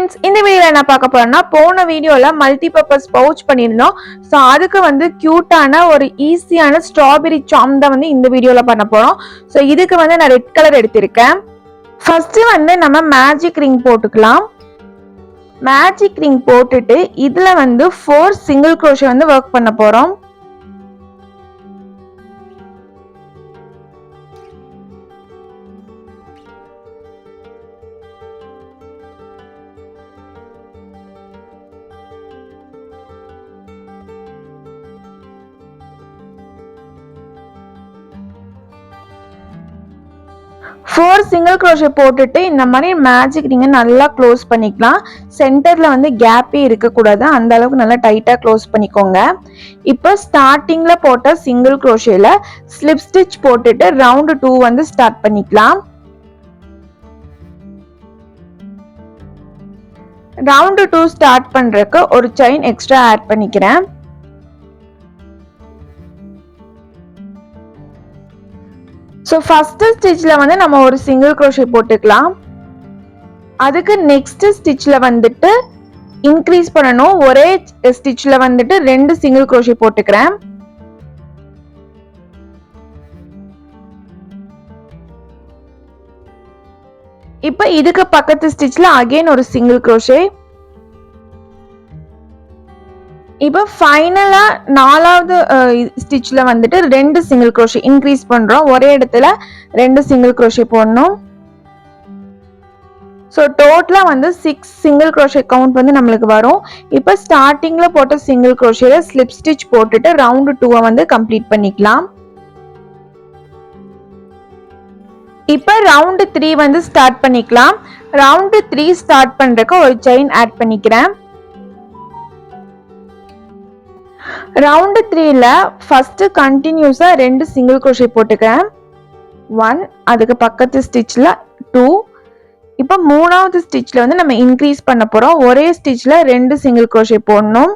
friends, இந்த வீடியோல என்ன பார்க்க போறோம்னா போன வீடியோல மல்டி பர்பஸ் பவுச் பண்ணிருந்தோம். சோ அதுக்கு வந்து கியூட்டான ஒரு ஈஸியான ஸ்ட்ராபெரி சாம் தான் வந்து இந்த வீடியோல பண்ண போறோம். சோ இதுக்கு வந்து நான் ரெட் கலர் எடுத்திருக்கேன். ஃபர்ஸ்ட் வந்து நம்ம மேஜிக் ரிங் போட்டுக்கலாம். மேஜிக் ரிங் போட்டுட்டு இதுல வந்து 4 சிங்கிள் crochet வந்து வர்க் பண்ண போறோம். ஃபோர் சிங்கிள் crochet போட்டுட்டு இந்த மாதிரி மேஜிக் ரிங்கை நல்லா க்ளோஸ் பண்ணிக்கலாம். சென்டர்ல வந்து கேப்பே இருக்கக்கூடாது, அந்த அளவுக்கு நல்லா டைட்டா க்ளோஸ் பண்ணிக்கோங்க. இப்போ ஸ்டார்டிங்ல போட்ட சிங்கிள் crochetல ஸ்லிப் ஸ்டிச் போட்டுட்டு ரவுண்ட் 2 வந்து ஸ்டார்ட் பண்ணிக்கலாம். ரவுண்ட் 2 ஸ்டார்ட் பண்றதுக்கு ஒரு செயின் எக்ஸ்ட்ரா ஆட் பண்ணிக்கிறேன். ஸோ ஃபர்ஸ்ட் ஸ்டிச்சில் வந்து நம்ம ஒரு சிங்கிள் crochet போட்டுக்கலாம். அதுக்கு நெக்ஸ்ட் ஸ்டிச்சில் வந்துட்டு இன்க்ரீஸ் பண்ணணும். ஒரே ஸ்டிச்சில் வந்துட்டு 2 சிங்கிள் crochet போட்டுக்கிறேன். இப்போ இதுக்கு பக்கத்து ஸ்டிச்சில் அகைன் ஒரு சிங்கிள் crochet. இப்போ ஃபைனலா 4வது ஸ்டிச்ல வந்துட்டு 2 சிங்கிள் crochet இன்க்ரீஸ் பண்றோம். ஒரே இடத்துல 2 சிங்கிள் crochet போடணும். ஸோ டோட்டலா வந்து 6 சிங்கிள் crochet கவுண்ட் வந்து நம்மளுக்கு வரும். இப்போ ஸ்டார்டிங்ல போட்ட சிங்கிள் crochetல ஸ்லிப் ஸ்டிச் போட்டுட்டு ரவுண்ட் 2 வந்து கம்ப்ளீட் பண்ணிக்கலாம். இப்போ ரவுண்ட் 3 வந்து ஸ்டார்ட் பண்ணிக்கலாம். ரவுண்ட் 3 ஸ்டார்ட் பண்றதுக்கு ஒரு செயின் ஆட் பண்ணிக்கிறேன். ரவுண்ட் 3ல ஃபர்ஸ்ட் கண்டினியூஸா 2 சிங்கிள் crochet போட்டுக்கிறேன். 1, அதுக்கு பக்கத்து ஸ்டிச்ல 2. இப்போ 3வது ஸ்டிச்ல வந்து நம்ம இன்க்ரீஸ் பண்ண போறோம். ஒரே ஸ்டிச்ல 2 சிங்கிள் crochet போடணும்.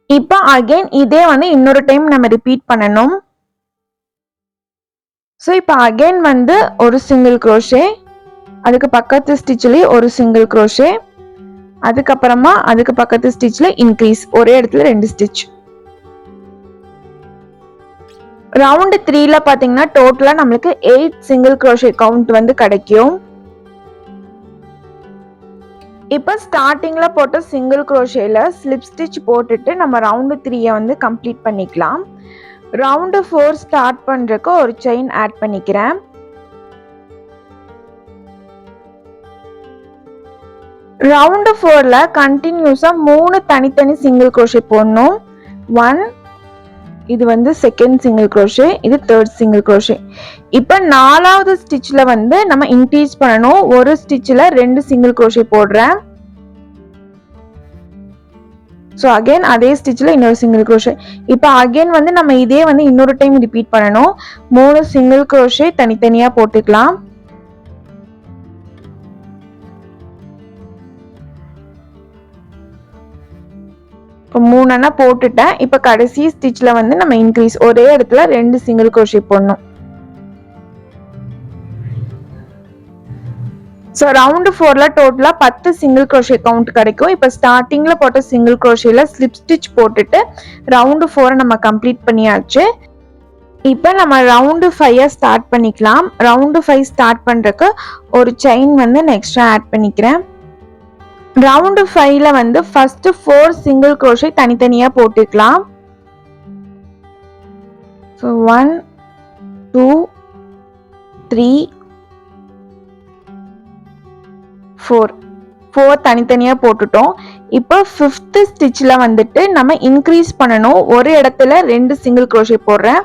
இப்போ அகைன் இதே வந்து இன்னொரு டைம் நம்ம ரிப்பீட் பண்ணணும். ஸோ இப்போ அகைன் வந்து ஒரு சிங்கிள் crochet, அதுக்கு பக்கத்து ஸ்டிச்லயே ஒரு சிங்கிள் crochet, அதுக்கப்புறமா அதுக்கு பக்கத்து ஸ்டிச்ல இன்க்ரீஸ், ஒரே இடத்துல 2 ஸ்டிச். ரவுண்ட் 3ல பாத்தீங்கன்னா டோட்டலா நம்மளுக்கு 8 சிங்கிள் crochet கவுண்ட் வந்து கிடைக்கும். இப்போ ஸ்டார்டிங்ல போட்ட சிங்கிள் crochetல ஸ்லிப் ஸ்டிச் போட்டுட்டு நம்ம ரவுண்ட் 3 வந்து கம்ப்ளீட் பண்ணிக்கலாம். ரவுண்ட் 4 ஸ்டார்ட் பண்றதுக்கு ஒரு செயின் ஆட் பண்ணிக்கிறேன். ரவுண்ட் 4ல கண்டினியூஸா 3 தனித்தனி சிங்கிள் crochet போடணும். 1, இது வந்து செகண்ட் சிங்கிள் crochet, இது தேர்ட் சிங்கிள் crochet. இப்போ 4வது ஸ்டிச்ல வந்து நம்ம இன்க்ரீஸ் பண்ணணும். ஒரு ஸ்டிச்ல 2 சிங்கிள் crochet போடுறேன். ஸோ அகைன் அதே ஸ்டிச்ல இன்னொரு சிங்கிள் crochet. இப்போ அகைன் வந்து நம்ம இதே வந்து இன்னொரு டைம் ரிப்பீட் பண்ணணும். 3 சிங்கிள் crochet தனித்தனியா போட்டுக்கலாம். இப்போ 3 போட்டுட்டேன். இப்போ கடைசி ஸ்டிச்ல வந்து நம்ம இன்க்ரீஸ், ஒரே இடத்துல 2 சிங்கிள் crochet போடணும். ஸோ ரவுண்ட் 4ல டோட்டலா 10 சிங்கிள் crochet கவுண்ட் கிடைக்கும். இப்போ ஸ்டார்டிங்ல போட்ட சிங்கிள் crochetல ஸ்லிப் ஸ்டிச் போட்டுட்டு ரவுண்ட் 4 நம்ம கம்ப்ளீட் பண்ணியாச்சு. இப்போ நம்ம ரவுண்ட் 5 ஸ்டார்ட் பண்ணிக்கலாம். ரவுண்ட் 5 ஸ்டார்ட் பண்றதுக்கு ஒரு செயின் வந்து நான் எக்ஸ்ட்ரா ஆட் பண்ணிக்கிறேன். ரவுண்ட் 5ல வந்து ஃபர்ஸ்ட் 4 சிங்கிள் crochet தனித்தனியா போட்டுக்கலாம். ஸோ 1, 2, 3, 4 தனித்தனியா போட்டுட்டோம். இப்போ 5th ஸ்டிச்ல வந்துட்டு நம்ம இன்க்ரீஸ் பண்ணணும். ஒரு இடத்துல 2 சிங்கிள் crochet போடுறேன்.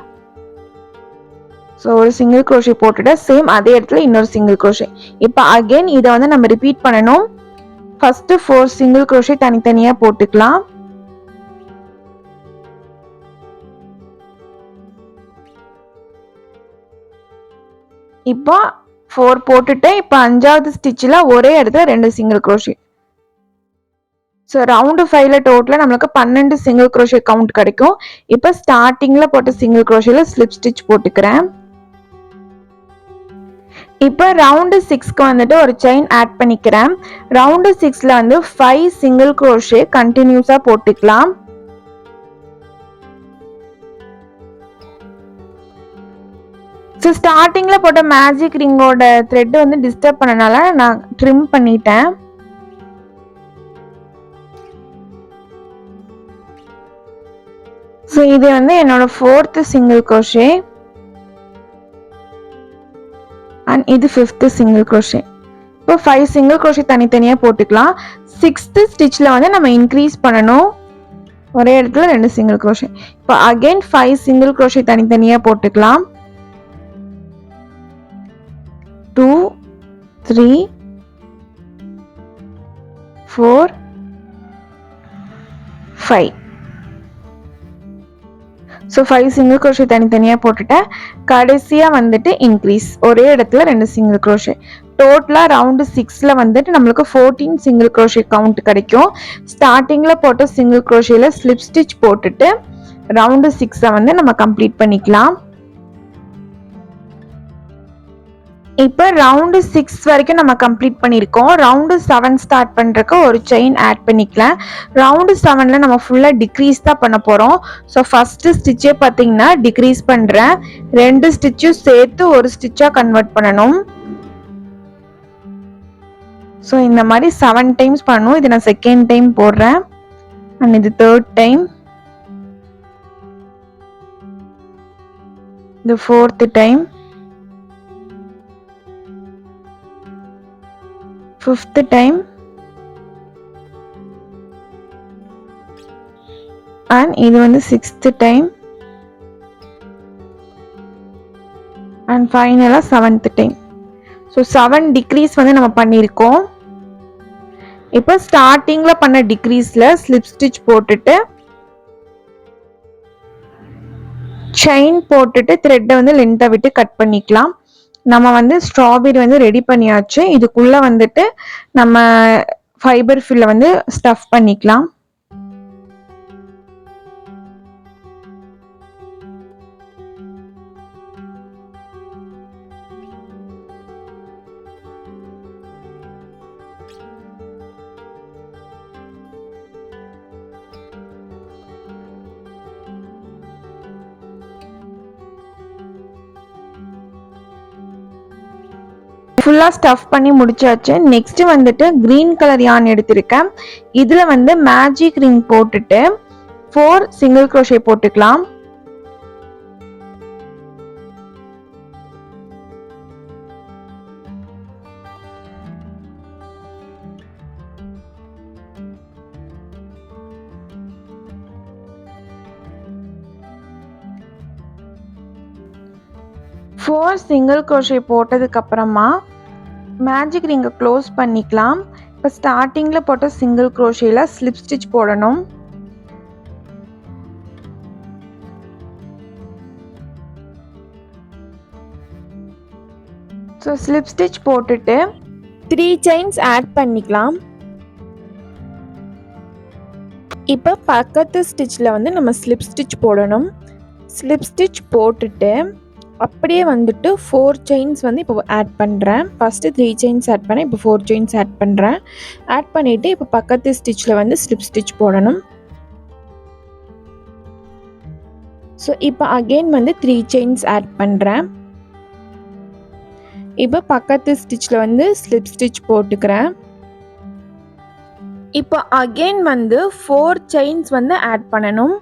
ஸோ ஒரு சிங்கிள் crochet போட்டுட்டு சேம் அதே இடத்துல இன்னொரு சிங்கிள் crochet. இப்போ அகைன் இதை வந்து நம்ம ரிப்பீட் பண்ணணும். ஃபர்ஸ்ட் 4 சிங்கிள் crochet தனித்தனியா போட்டுக்கலாம். இப்போ 4 போட்டுட்டு இப்போ 5வது ஸ்டிச்ல ஒரே இடத்துல 2 சிங்கிள் crochet. ஸோ ரவுண்ட் 5ல டோட்டலா நம்மளுக்கு 12 சிங்கிள் crochet கவுண்ட் கிடைக்கும். இப்போ ஸ்டார்டிங்ல போட்ட சிங்கிள் crochetல ஸ்லிப் ஸ்டிச் போட்டுக்கிறேன். இப்போ ரவுண்டு 6க்கு வந்துட்டு ஒரு செயின் ஆட் பண்ணிக்கிறேன். ரவுண்டு 6ல வந்து 5 சிங்கிள் crochet கண்டினியூஸா போட்டுக்கலாம். ஸோ ஸ்டார்டிங்கில் போட்ட மேஜிக் ரிங்கோட த்ரெட் வந்து டிஸ்டர்ப் பண்ணனால நான் ட்ரிம் பண்ணிட்டேன். ஸோ இது வந்து என்னோட 4th சிங்கிள் crochet அண்ட் இது 5th சிங்கிள் crochet. இப்போ 5 சிங்கிள் crochet தனித்தனியாக போட்டுக்கலாம். 6th ஸ்டிச்சில் வந்து நம்ம இன்க்ரீஸ் பண்ணணும். ஒரே இடத்துல 2 சிங்கிள் crochet. இப்போ அகைன் 5 சிங்கிள் crochet தனித்தனியாக போட்டுக்கலாம். 2 3 4 5. ஸோ 5 சிங்கிள் crochet தனித்தனியாக போட்டுட்டேன். கடைசியாக வந்துட்டு இன்க்ரீஸ் ஒரே இடத்துல 2 சிங்கிள் crochet. டோட்டலாக ரவுண்டு 6ல வந்துட்டு நம்மளுக்கு 14 சிங்கிள் crochet கவுண்ட் கிடைக்கும். ஸ்டார்டிங்கில் போட்ட சிங்கிள் crochetல ஸ்லிப் ஸ்டிச் போட்டுட்டு ரவுண்டு 6 வந்து நம்ம கம்ப்ளீட் பண்ணிக்கலாம். இப்போ ரவுண்டு 6 வரைக்கும் நம்ம கம்ப்ளீட் பண்ணியிருக்கோம். ரவுண்டு 7 ஸ்டார்ட் பண்ணுறக்கு ஒரு செயின் ஆட் பண்ணிக்கலாம். ரவுண்டு 7ல் நம்ம ஃபுல்லாக டிக்ரீஸ் தான் பண்ண போகிறோம். ஸோ ஃபஸ்ட்டு ஸ்டிச்சே பார்த்தீங்கன்னா டிக்ரீஸ் பண்ணுறேன். 2 ஸ்டிச்சும் சேர்த்து ஒரு ஸ்டிச்சாக கன்வெர்ட் பண்ணணும். ஸோ இந்த மாதிரி 7 டைம்ஸ் பண்ணணும். இது நான் செகண்ட் டைம் போடுறேன் அண்ட் இது தேர்ட் டைம், இது 4th time, 5th time and இது வந்து 6th டைம் அண்ட் ஃபைனலாக 7th டைம். ஸோ 7 டிக்ரீஸ் வந்து நம்ம பண்ணியிருக்கோம். இப்போ ஸ்டார்டிங்கில் பண்ண டிக்ரீஸில் ஸ்லிப் ஸ்டிச் போட்டுட்டு செயின் போட்டுட்டு த்ரெட்டை வந்து லென்த்தை விட்டு கட் பண்ணிக்கலாம். நம்ம வந்து ஸ்ட்ராபெரி வந்து ரெடி பண்ணியாச்சு. இதுக்குள்ளே வந்துட்டு நம்ம ஃபைபர் ஃபில்லை வந்து ஸ்டஃப் பண்ணிக்கலாம். ஃபுல்லாக ஸ்டஃப் பண்ணி முடிச்சாச்சு. நெக்ஸ்ட் வந்துட்டு க்ரீன் கலர் யான் எடுத்திருக்கேன். இதில் வந்து மேஜிக் ரிங் போட்டுட்டு 4 சிங்கிள் crochet போட்டுக்கலாம். ஃபோர் சிங்கிள் crochet போட்டதுக்கு அப்புறமா மேஜிக் ரிங்கை க்ளோஸ் பண்ணிக்கலாம். இப்போ ஸ்டார்டிங்கில் போட்ட சிங்கிள் crochetல ஸ்லிப் ஸ்டிச் போடணும். ஸோ ஸ்லிப் ஸ்டிச் போட்டுட்டு 3 செயின்ஸ் ஆட் பண்ணிக்கலாம். இப்போ பக்கத்து ஸ்டிச்சில் வந்து நம்ம ஸ்லிப் ஸ்டிச் போடணும். ஸ்லிப் ஸ்டிச் போட்டுட்டு அப்படியே வந்துட்டு 4 செயின்ஸ் வந்து இப்போ ஆட் பண்ணுறேன். ஃபஸ்ட்டு 3 செயின்ஸ் ஆட் பண்ணேன், இப்போ 4 செயின்ஸ் ஆட் பண்ணுறேன். ஆட் பண்ணிவிட்டு இப்போ பக்கத்து ஸ்டிச்சில் வந்து ஸ்லிப் ஸ்டிச் போடணும். ஸோ இப்போ அகெயின் வந்து 3 செயின்ஸ் ஆட் பண்ணுறேன். இப்போ பக்கத்து ஸ்டிச்சில் வந்து ஸ்லிப் ஸ்டிச் போட்டுக்கிறேன். இப்போ அகெயின் வந்து 4 செயின்ஸ் வந்து ஆட் பண்ணணும்.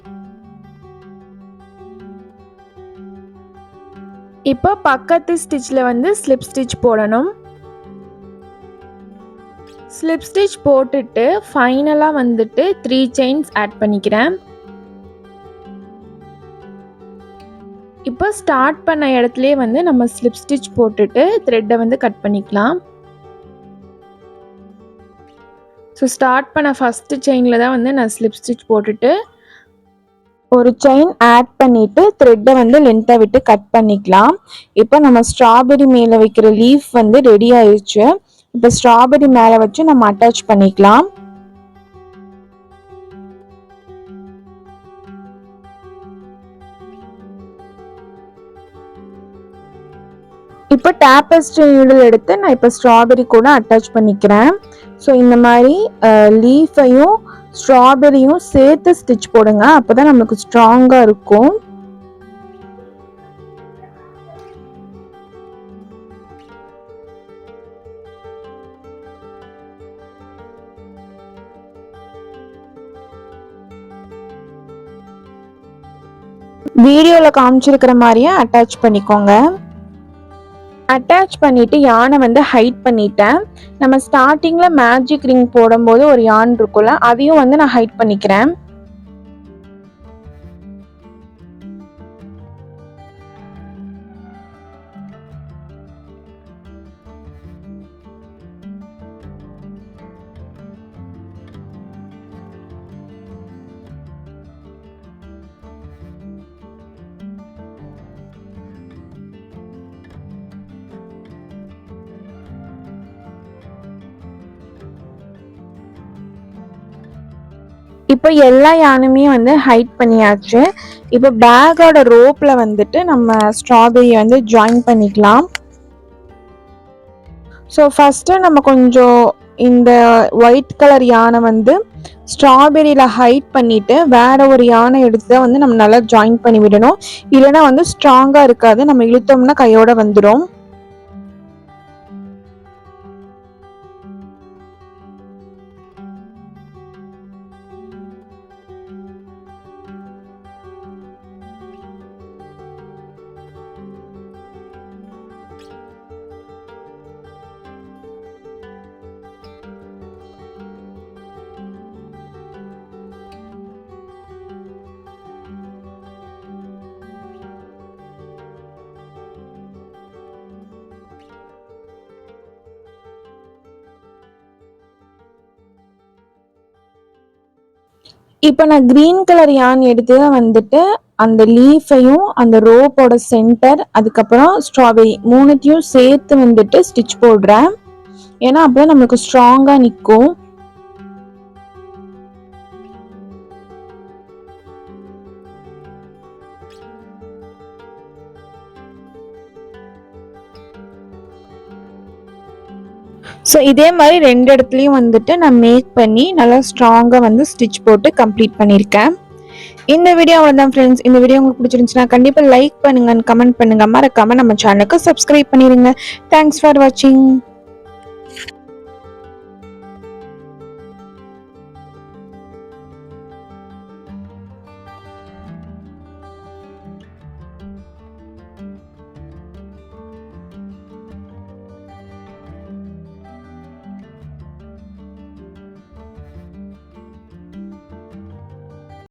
இப்போ பக்கத்து ஸ்டிச்சில் வந்து ஸ்லிப் ஸ்டிச் போடணும். ஸ்லிப் ஸ்டிச் போட்டுட்டு ஃபைனலாக வந்துட்டு 3 செயின்ஸ் ஆட் பண்ணிக்கிறேன். இப்போ ஸ்டார்ட் பண்ண இடத்துலையே வந்து நம்ம ஸ்லிப் ஸ்டிச் போட்டுட்டு த்ரெட்டை வந்து கட் பண்ணிக்கலாம். ஸோ ஸ்டார்ட் பண்ண ஃபஸ்ட்டு செயினில் தான் வந்து நான் ஸ்லிப் ஸ்டிச் போட்டுட்டு ஒரு செயின் ஆட் பண்ணிவிட்டு த்ரெட்டை வந்து லென்த்தை விட்டு கட் பண்ணிக்கலாம். இப்போ நம்ம ஸ்ட்ராபெரி மேலே வைக்கிற லீஃப் வந்து ரெடி ஆயிடுச்சு. இப்போ ஸ்ட்ராபெரி மேலே வச்சு நம்ம அட்டாச் பண்ணிக்கலாம். இப்போ டேப்பஸ்ட்ரி நீடில் எடுத்து நான் இப்போ ஸ்ட்ராபெரி கூட அட்டாச் பண்ணிக்கிறேன். ஸோ இந்த மாதிரி லீஃபையும் ஸ்ட்ராபெரியும் சேர்த்து ஸ்டிச் போடுங்க, அப்போதான் நமக்கு ஸ்ட்ராங்காக இருக்கும். வீடியோவில் காமிச்சிருக்கிற மாதிரியே அட்டாச் பண்ணிக்கோங்க. அட்டாச் பண்ணிட்டு யானை வந்து ஹைட் பண்ணிட்டேன். நம்ம ஸ்டார்டிங்ல மேஜிக் ரிங் போடும்போது ஒரு யான் இருக்கும்ல, அதையும் வந்து நான் ஹைட் பண்ணிக்கிறேன். இப்போ எல்லா யானுமே வந்து ஹைட் பண்ணியாச்சு. இப்போ பேக்கோட ரோப்ல வந்துட்டு நம்ம ஸ்ட்ராபெரி வந்து ஜாயின் பண்ணிக்கலாம். ஸோ ஃபஸ்ட்டு நம்ம கொஞ்சம் இந்த ஒயிட் கலர் யானை வந்து ஸ்ட்ராபெரியில் ஹைட் பண்ணிவிட்டு வேற ஒரு யானை எடுத்து வந்து நம்ம நல்லா ஜாயின் பண்ணி விடணும். இல்லைன்னா வந்து ஸ்ட்ராங்காக இருக்காது, நம்ம இழுத்தோம்னா கையோட வந்துடும். இப்போ நான் கிரீன் கலர் யான் எடுத்து வந்துட்டு அந்த லீஃபையும் அந்த ரோப்போட சென்டர் அதுக்கப்புறம் ஸ்ட்ராபெரி மூணுத்தையும் சேர்த்து வந்துட்டு ஸ்டிச் போடுறேன். ஏன்னா அப்போ நமக்கு ஸ்ட்ராங்கா நிற்கும். ஸோ இதே மாதிரி ரெண்டு இடத்துலையும் வந்துட்டு நான் மேக் பண்ணி நல்லா ஸ்ட்ராங்காக வந்து ஸ்டிச் போட்டு கம்ப்ளீட் பண்ணியிருக்கேன். இந்த வீடியோ அவ்வளோதான் ஃப்ரெண்ட்ஸ். இந்த வீடியோ உங்களுக்கு பிடிச்சிருந்துச்சுன்னா கண்டிப்பாக லைக் பண்ணுங்க, கமெண்ட் பண்ணுங்க, மறக்காம நம்ம சேனலுக்கு சப்ஸ்கிரைப் பண்ணிடுங்க. தேங்க்ஸ் ஃபார் வாட்சிங்.